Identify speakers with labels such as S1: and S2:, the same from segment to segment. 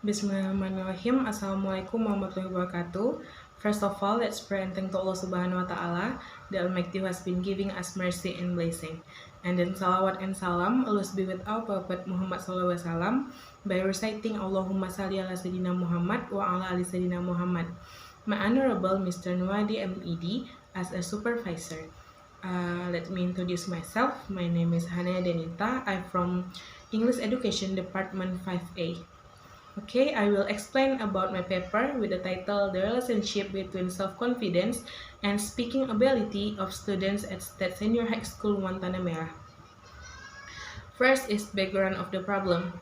S1: Bismillahirrahmanirrahim. Assalamualaikum warahmatullahi wabarakatuh. First of all, let's pray and thank to Allah Subhanahu wa Ta'ala, the Almighty who has been giving us mercy and blessing. And then salawat and salam always be with our Prophet Muhammad SAW by reciting Allahumma salli ala Sayyidina Muhammad wa ala ali Sayyidina Muhammad. My Honorable Mr. Nuwadi MED as a supervisor. Let me introduce myself. My name is Hanaya Deanita. I'm from English Education Department 5A. Okay, I will explain about my paper with the title The Relationship Between Self-Confidence and Speaking Ability of Students at State Senior High School Guantanamera. First is background of the problem.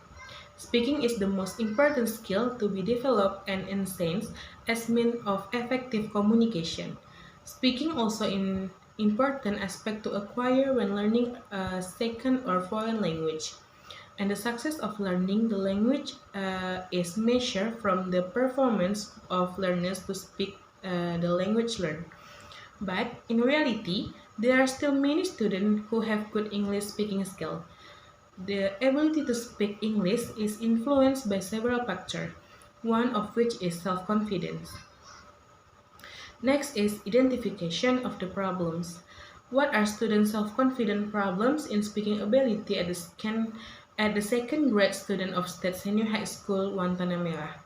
S1: Speaking is the most important skill to be developed and enhanced as means of effective communication. Speaking also an important aspect to acquire when learning a second or foreign language. And the success of learning the language is measured from the performance of learners to speak the language learned. But in reality, there are still many students who have good English speaking skill. The ability to speak English is influenced by several factors, one of which is self-confidence. Next is identification of the problems. What are students' self-confidence problems in speaking ability at the second grade student of State Senior High School Guantanamera?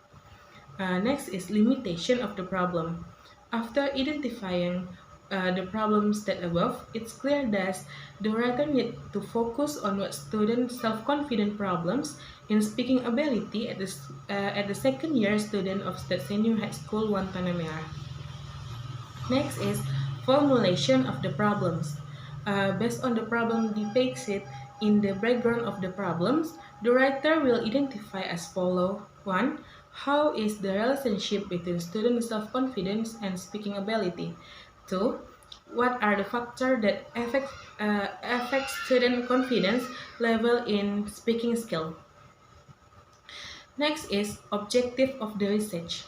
S1: Next is limitation of the problem. After identifying the problems that above, it's clear that the writer need to focus on what students' self-confidence problems in speaking ability at the second year student of State Senior High School Guantanamera. Next is formulation of the problems. Based on the problem depicted in the background of the problems, the writer will identify as follows. 1. How is the relationship between student self-confidence and speaking ability? 2. What are the factors that affect student confidence level in speaking skill? Next is objective of the research.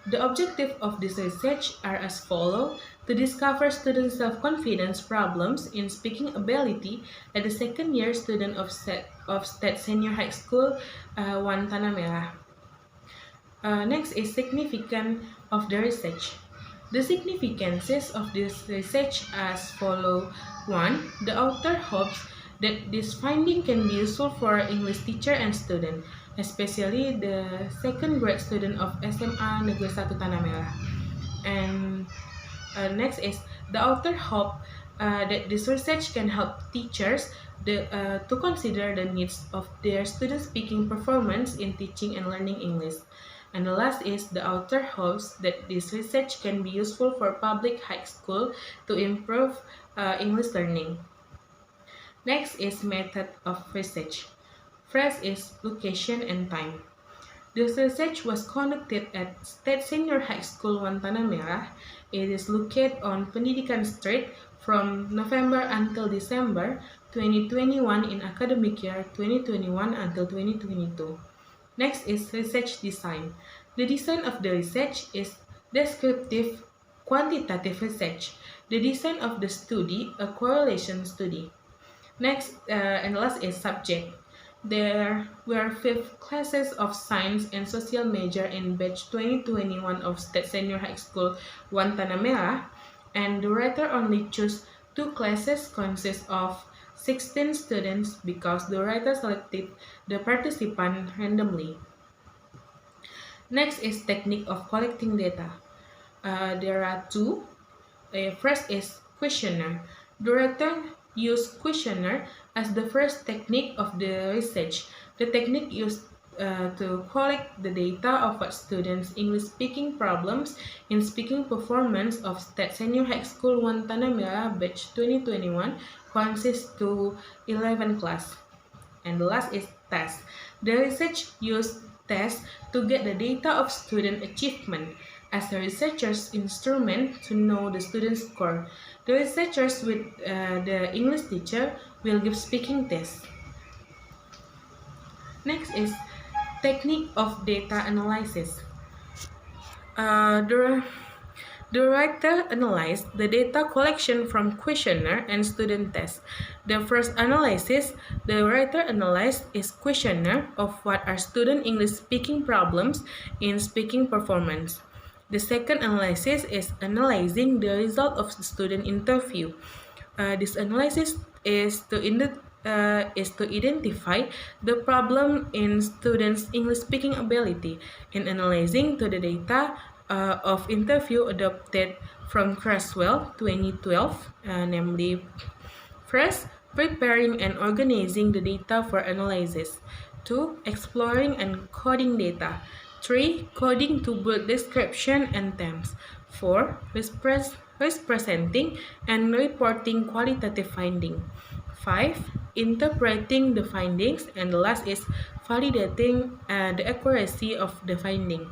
S1: The objective of this research are as follows: to discover student self-confidence problems in speaking ability at the second year student of State Senior High School Guantanamera. Next is significance of the research. The significances of this research as follow. 1. The author hopes that this finding can be useful for English teacher and student, especially the second grade student of SMA Negeri 1 Tanah Merah. And next is the author hope that this research can help teachers to consider the needs of their student speaking performance in teaching and learning English. And the last is the author hopes that this research can be useful for public high school to improve English learning. Next is method of research. First is location and time. This research was conducted at State Senior High School Guantanamera. It is located on Pendidikan Street from November until December 2021 in academic year 2021 until 2022. Next is research design. The design of the research is descriptive quantitative research. The design of the study, a correlation study. Next and last is subject. There were 5 classes of science and social major in batch 2021 of State Senior High School Guantanamera, and the writer only chose 2 classes consist of 16 students because the writer selected the participant randomly. Next is technique of collecting data. There are 2. First is questionnaire. The writer used questionnaire as the first technique of the research. The technique used to collect the data of what students' English speaking problems in speaking performance of State Senior High School Guantanamera batch 2021 consists to 11 class. And the last is test. The research used tests to get the data of student achievement as a researcher's instrument to know the student's score. The researchers with the English teacher will give speaking tests. Next is technique of data analysis. The writer analyzed the data collection from questionnaire and student tests. The first analysis the writer analyzed is questionnaire of what are student English speaking problems in speaking performance. The second analysis is analyzing the result of the student interview. This analysis is to identify the problem in students' English speaking ability in analyzing to the data of interview adopted from Creswell 2012, namely first, preparing and organizing the data for analysis. 2. Exploring and coding data. 3. Coding to build description and themes. 4. Presenting and reporting qualitative finding. 5. Interpreting the findings. And the last is validating the accuracy of the finding.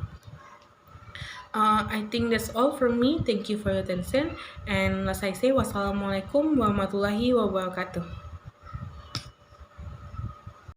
S1: I think that's all from me. Thank you for your attention. And as I say, wassalamualaikum warahmatullahi wabarakatuh.